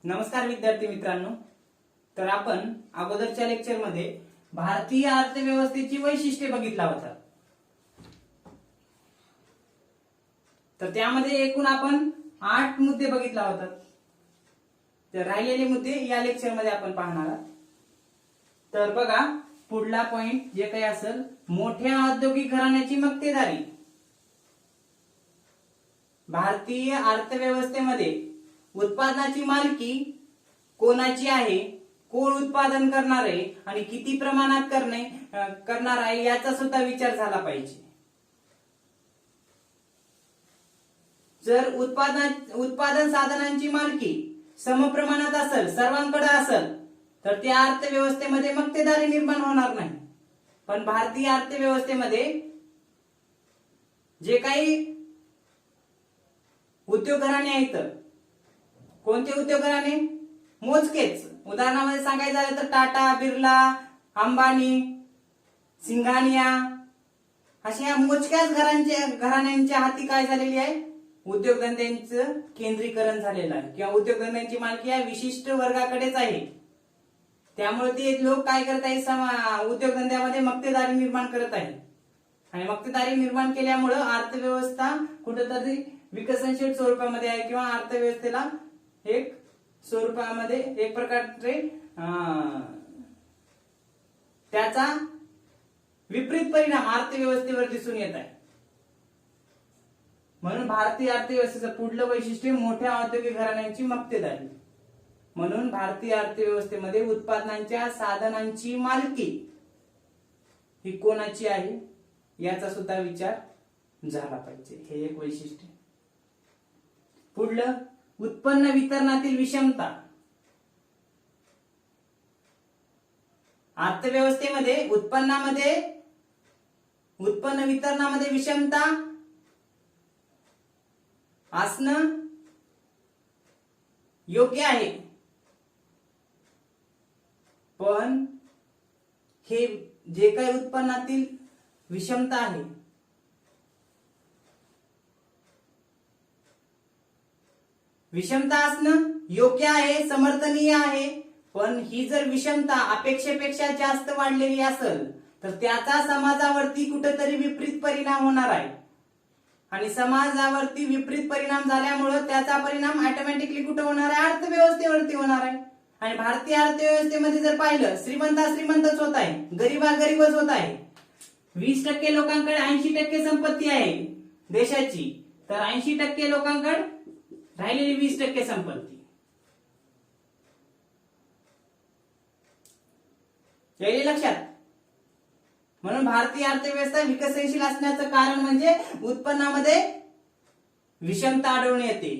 नमस्कार विद्यार्थी मित्रांनो. तर आपण अगोदरच्या लेक्चर मध्ये भारतीय अर्थव्यवस्थेची वैशिष्ट्ये बघितला होता. तर त्यामध्ये एकूण आपण 8 मुद्दे बघितला होता. तर राहिलेले मुद्दे या लेक्चर मध्ये आपण पाहणार आहोत. तर बघा, पुढला पॉइंट जे काही असेल, मोठ्या औद्योगिक घराण्याची मक्तेदारी. भारतीय अर्थव्यवस्थेमध्ये उत्पादनाची मालकी कोणाची आहे, कोण उत्पादन करणार आहे आणि किती प्रमाणात करणार आहे याचा सुद्धा विचार झाला पाहिजे. जर उत्पादन साधनांची मालकी समप्रमाणात असेल, सर्वांकडे असेल, तर त्या अर्थव्यवस्थेमध्ये मक्तेदारी निर्माण होणार नाही. पण भारतीय अर्थव्यवस्थेमध्ये जे काही उद्योग घराणे आहेत, कोणते उद्योग घराणे? मोजकेच. उदाहरणामध्ये सांगायचं झालं तर टाटा, बिर्ला, अंबानी, सिंघानिया अशा मोजक्याच घराण्यांच्या हाती काय झालेली आहे? उद्योगधंद्यांचं केंद्रीकरण झालेलं आहे किंवा उद्योगधंद्यांची मालकी या विशिष्ट वर्गाकडेच आहे. त्यामुळे ते लोक काय करत आहेत? उद्योगधंद्यामध्ये मक्तेदारी निर्माण करत आहेत. आणि मक्तेदारी निर्माण केल्यामुळे अर्थव्यवस्था कुठेतरी विकसनशील स्वरूपामध्ये आहे किंवा अर्थव्यवस्थेला एक स्वरूपामध्ये एक प्रकारचे त्याचा विपरीत परिणाम अर्थव्यवस्थेवर दिसून येत आहे. म्हणून भारतीय अर्थव्यवस्थेचं पुढलं वैशिष्ट्य मोठ्या औद्योगिक घराण्यांची मक्तेदारी. म्हणून भारतीय अर्थव्यवस्थेमध्ये उत्पादनांच्या साधनांची मालकी ही कोणाची आहे याचा सुद्धा विचार झाला पाहिजे. हे एक वैशिष्ट्य. पुढलं, उत्पन्न वितरणातील विषमता. अर्थव्यवस्थेमध्ये उत्पन्न वितरणामध्ये विषमता असणं योग्य आहे. पण हे जे काही उत्पन्नातील विषमता आहे, विषमता असणं योग्य आहे, समर्थनीय आहे. पण ही जर विषमता अपेक्षेपेक्षा जास्त वाढलेली असेल तर त्याचा समाजावरती कुठेतरी विपरीत परिणाम होणार आहे. आणि समाजावरती विपरीत परिणाम झाल्यामुळे त्याचा परिणाम ऑटोमॅटिकली कुठे होणार आहे? अर्थव्यवस्थेवरती होणार आहे. आणि भारतीय अर्थव्यवस्थेमध्ये जर पाहिलं, श्रीमंतच होत आहे, गरीबच होत आहे. 20% लोकांकडे 80% संपत्ती आहे देशाची, तर 80% लोकांकडे राहिलेली 20% संपत्ती. यायले लक्षात. म्हणून भारतीय अर्थव्यवस्था विकसनशील असण्याचं कारण म्हणजे उत्पन्नामध्ये विषमता आढळून येते.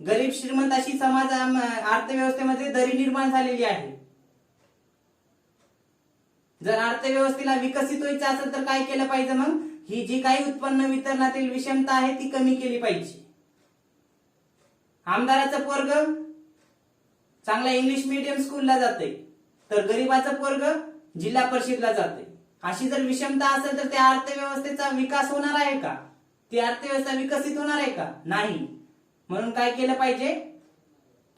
गरीब श्रीमंत अशी अर्थव्यवस्थेमध्ये दरी निर्माण झालेली आहे. जर अर्थव्यवस्थेला विकसित व्हायचं असेल तर काय केलं पाहिजे? मग ही जी काही उत्पन्न वितरणातील विषमता आहे ती कमी केली पाहिजे. आमदाराचं पोरग चांगला इंग्लिश मीडियम स्कूलला जाते, तर गरीबाचं पोरग जिल्हा परिषदला जाते. अशी जर विषमता असेल तर त्या अर्थव्यवस्थेचा विकास होणार आहे का? ती अर्थव्यवस्था विकसित होणार आहे का? नाही. म्हणून काय केलं पाहिजे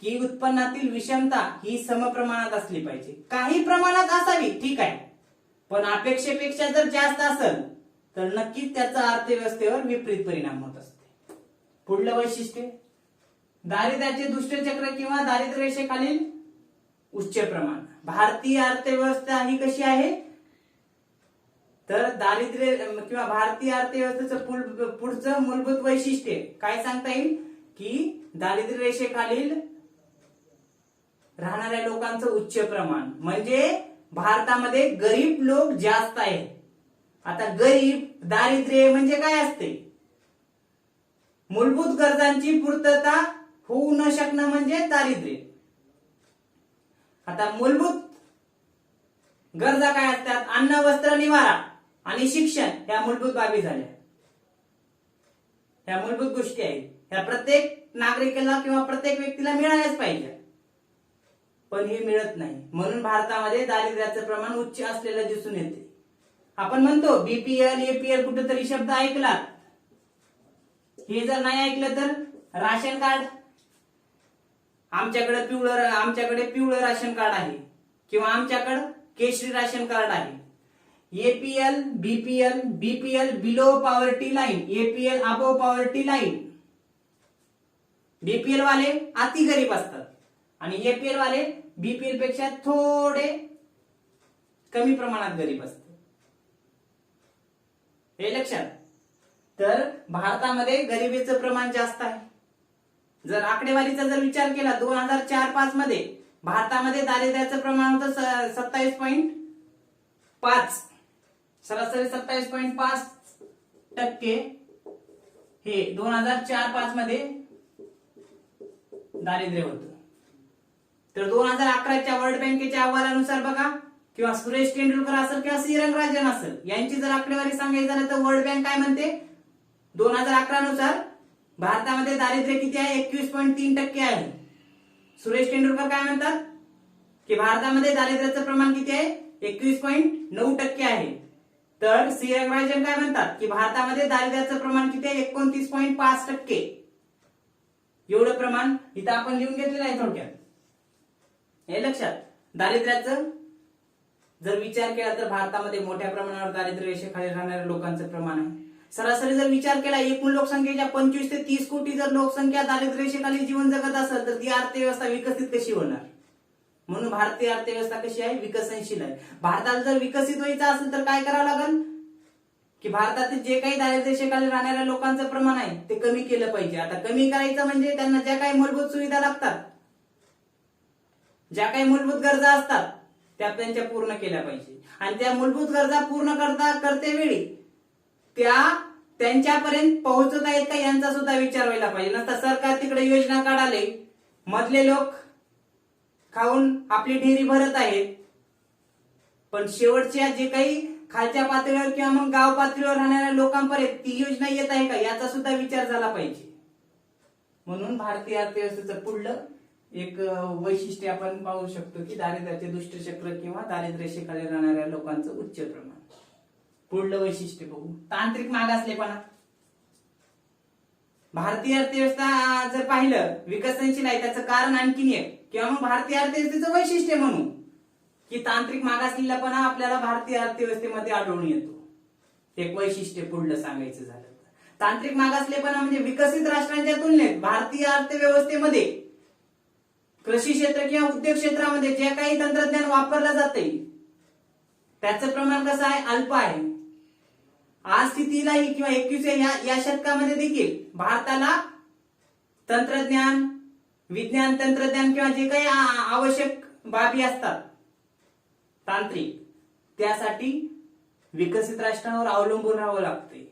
की उत्पन्नातील विषमता ही समप्रमाणात असली पाहिजे. काही प्रमाणात असावी, ठीक आहे, पण अपेक्षेपेक्षा जर जास्त असेल तर नक्कीच त्याचा अर्थव्यवस्थेवर विपरीत परिणाम होत असते. पुढलं वैशिष्ट्य, दारिद्र्याचे दुष्टचक्र किंवा दारिद्र्य रेषेखालील उच्च प्रमाण. भारतीय अर्थव्यवस्था ही कशी आहे? तर दारिद्र्य किंवा भारतीय अर्थव्यवस्थेचं पुढचं मूलभूत वैशिष्ट्य काय सांगता येईल की दारिद्र्य रेषेखालील राहणाऱ्या लोकांचं उच्च प्रमाण. म्हणजे भारतामध्ये गरीब लोक जास्त आहेत. आता दारिद्र्य म्हणजे काय असते? मूलभूत गरजांची पूर्तता होऊ न शकणं म्हणजे दारिद्र्य. आता मूलभूत गरजा काय असतात? अन्न, वस्त्र, निवारा आणि शिक्षण. ह्या मूलभूत बाबी झाल्या. ह्या मूलभूत गोष्टी आहेत. ह्या प्रत्येक नागरिकाला किंवा प्रत्येक व्यक्तीला मिळाल्याच पाहिजे, पण हे मिळत नाही. म्हणून भारतामध्ये दारिद्र्याचं प्रमाण उच्च असलेलं दिसून येते. आपण म्हणतो बीपीएल, एपीएल कुठेतरी शब्द ऐकला. हे जर नाही ऐकलं तर राशन कार्ड आमच्याकडे पिवळं राशन कार्ड आहे किंवा आमच्याकडे केशरी राशन कार्ड आहे. APL, BPL below poverty line, APL above poverty line. BPL वाले अति गरीब असतात आणि एपीएल वाले बीपीएल पेक्षा थोडे कमी प्रमाणात गरीब असतात. हे लक्षात. तर भारतामध्ये गरिबीचं प्रमाण जास्त आहे. जर आकडेवारीचा जर विचार केला 2004-5 मध्ये भारतामध्ये दारिद्र्याचं प्रमाण होतं 27.5, सरासरी 27.5% हे 2004-5 मध्ये दारिद्र्य होतं. तर 2011च्या वर्ल्ड बँकेच्या अहवालानुसार बघा, किंवा सुरेश तेंडुलकर असेल किंवा सी रंगराजन असेल, यांची जर आकडेवारी सांगायची झाली तर वर्ल्ड बँक काय म्हणते, 2011 नुसार भारतामध्ये दारिद्र्य किती आहे, 21.3% आहे. सुरेश तेंडुलकर काय म्हणतात की भारतामध्ये दारिद्र्याचं प्रमाण किती आहे, 21.9% आहे. तर सी रंगराजन काय म्हणतात की भारतामध्ये दारिद्र्याचं प्रमाण किती आहे, 29.5%. एवढं प्रमाण इथं आपण लिहून घेतलेलं आहे थोडक्यात. हे लक्षात. दारिद्र्याचं जर विचार केला तर भारतामध्ये मोठ्या प्रमाणावर दारिद्र्य रेषेखाली राहणाऱ्या लोकांचं प्रमाण आहे. सरासरी जर विचार केला एकूण लोकसंख्येच्या 25 ते 30 कोटी जर लोकसंख्या दारिद्र्य रेषेखाली जीवन जगत असेल तर ती अर्थव्यवस्था विकसित कशी होणार. म्हणून भारतीय अर्थव्यवस्था कशी आहे, विकसनशील आहे. भारताला जर विकसित व्हायचं असेल तर काय करावं लागेल की भारतातील जे काही दारिद्र्य रेषेखाली राहणाऱ्या लोकांचं प्रमाण आहे ते कमी केलं पाहिजे. आता कमी करायचं म्हणजे त्यांना ज्या काही मूलभूत सुविधा लागतात, ज्या काही मूलभूत गरजा असतात त्या त्यांच्या पूर्ण केल्या पाहिजे. आणि त्या मूलभूत गरजा पूर्ण करते वेळी त्या त्यांच्यापर्यंत पोहोचवता येत का यांचा सुद्धा विचार व्हायला पाहिजे. नसता सरकार तिकडे योजना काढाले, मधले लोक खाऊन आपली ढेरी भरत आहेत, पण शेवटच्या जे काही खालच्या पातळीवर किंवा मग गाव पातळीवर राहणाऱ्या लोकांपर्यंत ती योजना येत आहे का याचा सुद्धा विचार झाला पाहिजे. म्हणून भारतीय अर्थव्यवस्थेचं पुढलं एक वैशिष्ट्य आपण पाहू शकतो की दारिद्र्याचे दुष्टचक्र किंवा दारिद्र्य रेषेखाली राहणाऱ्या लोकांचं उच्च प्रमाण. पुढलं वैशिष्ट्य बघू, तांत्रिक मागासलेपणा. भारतीय अर्थव्यवस्था जर पाहिलं विकसनशील आहे त्याचं कारण आणखीन एक, किंवा मग भारतीय अर्थव्यवस्थेचं वैशिष्ट्य म्हणून की तांत्रिक मागासलेलापणा आपल्याला भारतीय अर्थव्यवस्थेमध्ये आढळून येतो. एक वैशिष्ट्य पुढलं सांगायचं झालं तर तांत्रिक मागासलेपणा म्हणजे विकसित राष्ट्रांच्या तुलनेत भारतीय अर्थव्यवस्थेमध्ये कृषी क्षेत्र किंवा उद्योग क्षेत्रामध्ये जे काही तंत्रज्ञान वापरलं जाते त्याचं प्रमाण कसं आहे, अल्प आहे. आज स्थितीलाही किंवा 21व्या या शतकामध्ये देखील भारताला तंत्रज्ञान, विज्ञान तंत्रज्ञान किंवा जे काही आवश्यक बाबी असतात तांत्रिक, त्यासाठी विकसित राष्ट्रांवर अवलंबून राहावं लागते.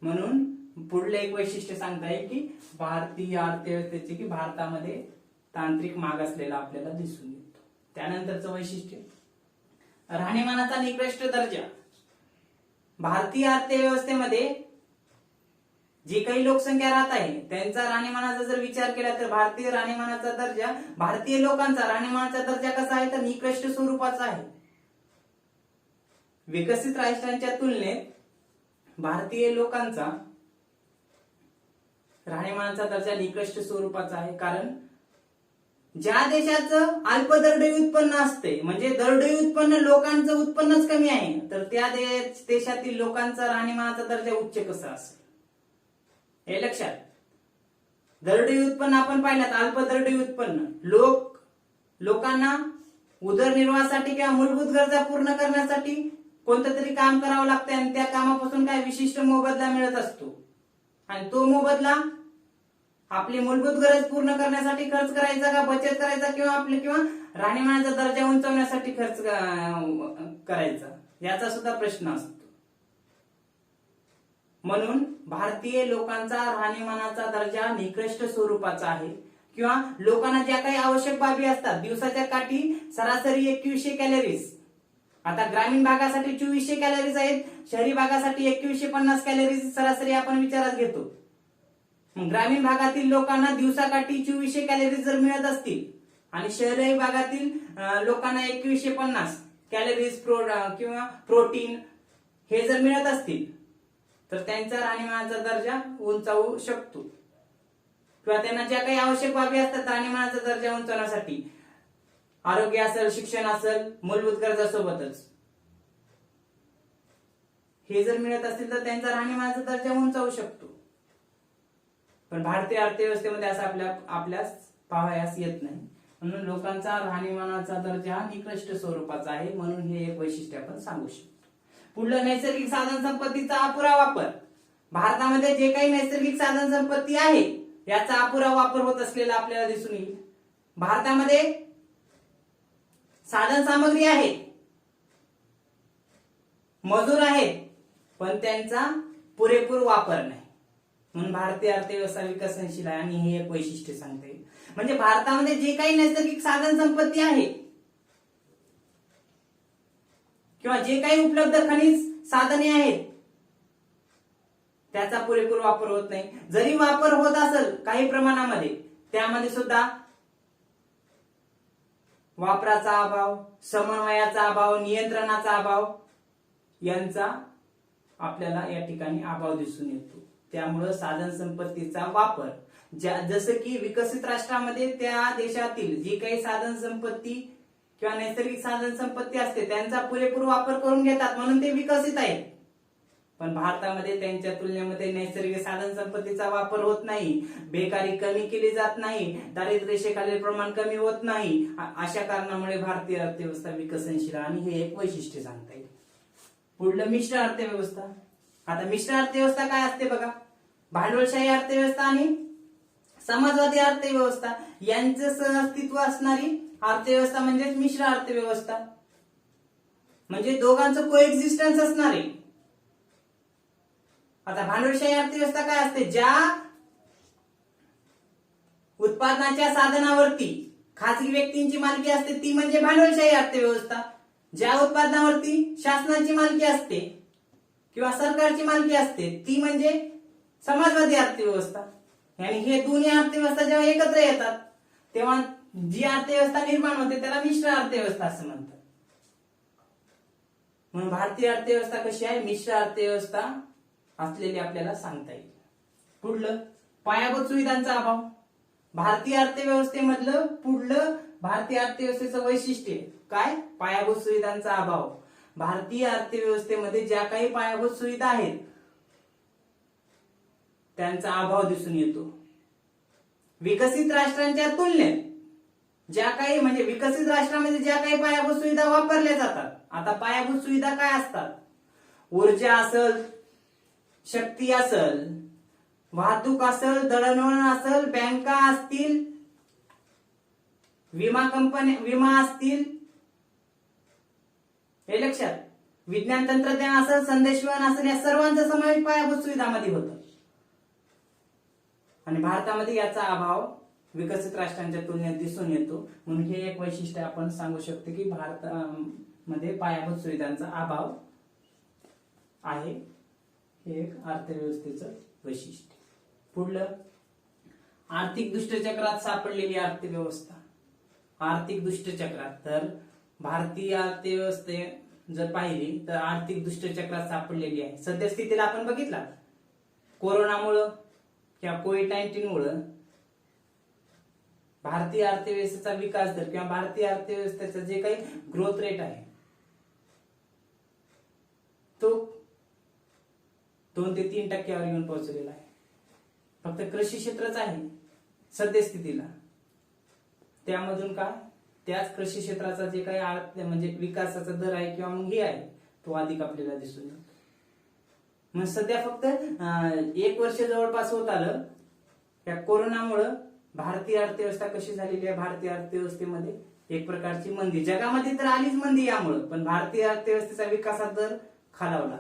म्हणून पुढले एक वैशिष्ट्य सांगता येईल की भारतीय अर्थव्यवस्थेचे की भारतामध्ये तांत्रिक मागासलेला आपल्याला दिसून येतो. त्यानंतरचं वैशिष्ट्य राहणीमानाचा निकृष्ट दर्जा. भारतीय अर्थव्यवस्थेमध्ये जी काही लोकसंख्या राहत आहे त्यांचा राहणीमानाचा जर विचार केला तर भारतीय राहणीमानाचा दर्जा, भारतीय लोकांचा राहणीमानाचा दर्जा कसा आहे तर निकृष्ट स्वरूपाचा आहे. विकसित राष्ट्रांच्या तुलनेत भारतीय लोकांचा राहणीमानाचा दर्जा निकृष्ट स्वरूपाचा आहे. कारण ज्या देशाचं अल्प दरडोई उत्पन्न असते, म्हणजे दरडोई उत्पन्न लोकांचं उत्पन्नच कमी आहे, तर त्या देशातील लोकांचा राहणीमानाचा दर्जा उच्च कसा असेल हे लक्षात. दरडोई उत्पन्न आपण पाहिलं, अल्प दरडोई उत्पन्न लोकांना उदरनिर्वाहासाठी किंवा मूलभूत गरजा पूर्ण करण्यासाठी कोणतं तरी काम करावं लागतं आणि त्या कामापासून काय विशिष्ट मोबदला मिळत असतो आणि तो मोबदला आपली मूलभूत गरज पूर्ण करण्यासाठी खर्च करायचा का बचत करायचा किंवा राहणीमानाचा दर्जा उंचावण्यासाठी खर्च करायचा याचा सुद्धा प्रश्न असतो. म्हणून भारतीय लोकांचा राहणीमानाचा दर्जा निकृष्ट स्वरूपाचा आहे किंवा लोकांना ज्या काही आवश्यक बाबी असतात, दिवसाच्या काठी सरासरी 2100 कॅलरीज, आता ग्रामीण भागासाठी 2400 कॅलरीज आहेत, शहरी भागासाठी 2150 कॅलरीज सरासरी आपण विचारात घेतो. ग्रामीण भागातील लोकांना दिवसाकाठी 2400 कॅलरीज जर मिळत असतील आणि शहरी भागातील लोकांना 2150 कॅलरीज किंवा प्रोटीन हे जर मिळत असतील तर त्यांचा राहणीमानाचा दर्जा उंचावू शकतो. किंवा त्यांना ज्या काही आवश्यक बाबी असतात राहणीमानाचा दर्जा उंचावण्यासाठी, आरोग्य असेल, शिक्षण असेल, मूलभूत गरजासोबतच हे जर मिळत असतील तर त्यांचा राहणीमानाचा दर्जा उंचावू शकतो. पण भारतीय अर्थव्यवस्थेमध्ये असं आपल्यास पाहावयास येत नाही. म्हणून लोकांचा राहणीमानाचा दर्जा हा निकृष्ट स्वरूपाचा आहे. म्हणून हे एक वैशिष्ट्य आपण सांगू शकतो. पुढलं, नैसर्गिक साधन संपत्तीचा अपुरा वापर. भारतामध्ये जे काही नैसर्गिक साधन संपत्ती आहे याचा अपुरा वापर होत असलेला आपल्याला दिसून येईल. भारतामध्ये साधन सामग्री आहे, मजूर आहेत, पण त्यांचा पुरेपूर वापर नाही. म्हणून भारतीय अर्थव्यवस्था विकसनशील आहे आणि हे एक वैशिष्ट्य सांगता येईल. म्हणजे भारतामध्ये जे काही नैसर्गिक साधन संपत्ती आहे किंवा जे काही उपलब्ध खनिज साधने आहेत त्याचा पुरेपूर वापर होत नाही. जरी वापर होत असेल काही प्रमाणामध्ये, त्यामध्ये सुद्धा वापराचा अभाव, समन्वयाचा अभाव, नियंत्रणाचा अभाव यांचा आपल्याला या ठिकाणी अभाव दिसून येतो. त्यामुळे साधन संपत्तीचा वापर जसं की विकसित राष्ट्रामध्ये त्या देशातील जी काही साधन संपत्ती किंवा नैसर्गिक साधन संपत्ती असते त्यांचा पुरेपूर वापर करून घेतात, म्हणून ते विकसित आहेत. पण भारतामध्ये त्यांच्या तुलनेमध्ये नैसर्गिक साधन संपत्तीचा वापर होत नाही, बेकारी कमी केली जात नाही, दारिद्र्य रेषेखालील प्रमाण कमी होत नाही. अशा कारणामुळे भारतीय अर्थव्यवस्था विकसनशील आणि हे एक वैशिष्ट्य सांगता येईल. पुढलं, मिश्र अर्थव्यवस्था. आता मिश्र अर्थव्यवस्था काय असते बघा. भांडवलशाही अर्थव्यवस्था आणि समाजवादी अर्थव्यवस्था यांचं सहअस्तित्व असणारी अर्थव्यवस्था म्हणजे मिश्र अर्थव्यवस्था. म्हणजे दोघांचं कोएक्झिस्टन्स असणार आहे. आता भांडवलशाही अर्थव्यवस्था काय असते, ज्या उत्पादनाच्या साधनावरती खासगी व्यक्तींची मालकी असते ती म्हणजे भांडवलशाही अर्थव्यवस्था. ज्या उत्पादनावरती शासनाची मालकी असते किंवा सरकारची मालकी असते ती म्हणजे समाजवादी अर्थव्यवस्था. आणि हे दोन्ही अर्थव्यवस्था जेव्हा एकत्र येतात तेव्हा जी अर्थव्यवस्था निर्माण होते त्याला मिश्र अर्थव्यवस्था असं म्हणतात. म्हणून भारतीय अर्थव्यवस्था कशी आहे, मिश्र अर्थव्यवस्था असलेली आपल्याला सांगता येईल. पुढलं, पायाभूत सुविधांचा अभाव. भारतीय अर्थव्यवस्थेमधलं पुढलं भारतीय अर्थव्यवस्थेचं वैशिष्ट्य काय, पायाभूत सुविधांचा अभाव. भारतीय अर्थव्यवस्थेमध्ये ज्या काही पायाभूत सुविधा आहेत त्यांचा अभाव दिसून येतो. विकसित राष्ट्रांच्या तुलनेत ज्या काही म्हणजे विकसित राष्ट्रांमध्ये ज्या काही पायाभूत सुविधा वापरल्या जातात. आता पायाभूत सुविधा काय असतात, ऊर्जा असेल, शक्ती असेल, वाहतूक असेल, दळणवळण असेल, बँका असतील, विमा असतील, हे लक्षात, विज्ञान तंत्रज्ञान असेल, संदेशवहन असेल, या सर्वांचा समावेश पायाभूत सुविधांमध्ये होतो. आणि भारतामध्ये याचा अभाव विकसित राष्ट्रांच्या तुलनेत दिसून येतो. म्हणून हे एक वैशिष्ट्य आपण सांगू शकतो की भारतामध्ये पायाभूत सुविधांचा अभाव आहे. हे एक अर्थव्यवस्थेचं वैशिष्ट्य. पुढलं, आर्थिक दुष्टचक्रात सापडलेली अर्थव्यवस्था. आर्थिक दुष्टचक्रात, तर भारतीय अर्थव्यवस्थे जर पाहिली तर आर्थिक दुष्टचक्रात सापडलेली आहे. सद्यस्थितीला आपण बघितला, कोरोनामुळं किंवा कोविड-19 मुळे भारतीय अर्थव्यवस्थेचा विकास दर किंवा भारतीय अर्थव्यवस्थेचं जे काही ग्रोथ रेट आहे तो 2 ते 3% येऊन पोहोचलेला आहे. फक्त कृषी क्षेत्रच आहे सद्यस्थितीला. त्यामधून काय, त्याच कृषी क्षेत्राचा जे काही म्हणजे विकासाचा दर आहे किंवा मग हे आहे तो अधिक आपल्याला दिसून येतो. मग सध्या फक्त 1 वर्ष जवळपास होत आलं या कोरोनामुळे भारतीय अर्थव्यवस्था कशी झालेली आहे. भारतीय अर्थव्यवस्थेमध्ये एक प्रकारची मंदी, जगामध्ये तर आलीच मंदी यामुळे, पण भारतीय अर्थव्यवस्थेचा विकासाचा दर खालावला,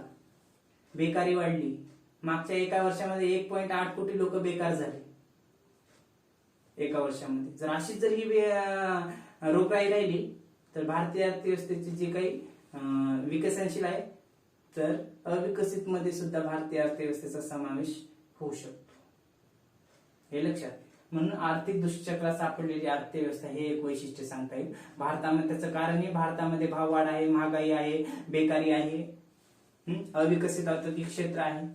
बेकारी वाढली. मागच्या एका वर्षामध्ये 1.8 कोटी लोक बेकार झाले एका वर्षामध्ये. जर अशीच जर ही रोगराई राहिली तर भारतीय अर्थव्यवस्थेची जी काही विकसनशील आहे तर अविकसित मध्ये सुद्धा भारतीय अर्थव्यवस्थेचा समावेश होऊ शकतो, हे लक्षात. म्हणून आर्थिक दुष्चक्रात सापडलेली अर्थव्यवस्था हे एक वैशिष्ट्य सांगता येईल. भारतामध्ये त्याचं कारण आहे, भारतामध्ये भाववाढ आहे, महागाई आहे, बेकारी आहे, अविकसित औद्योगिक क्षेत्र आहे,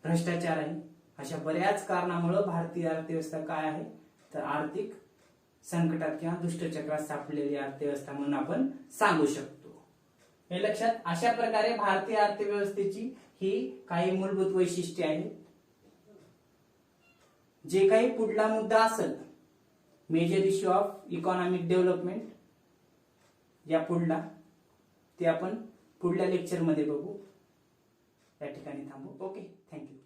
भ्रष्टाचार आहे. अशा बऱ्याच कारणामुळे भारतीय अर्थव्यवस्था काय आहे तर आर्थिक संकटात किंवा दुष्टचक्रात सापडलेली अर्थव्यवस्था म्हणून आपण सांगू शकतो। हे लक्षात, अशा प्रकारे भारतीय अर्थव्यवस्थेची ही काही मूलभूत वैशिष्ट्ये आहेत। जे काही पुढला मुद्दा असेल major issue of economic development या पुढला, ते आपण पुढल्या लेक्चरमध्ये बघू। या ठिकाणी थांबू। Okay, thank you.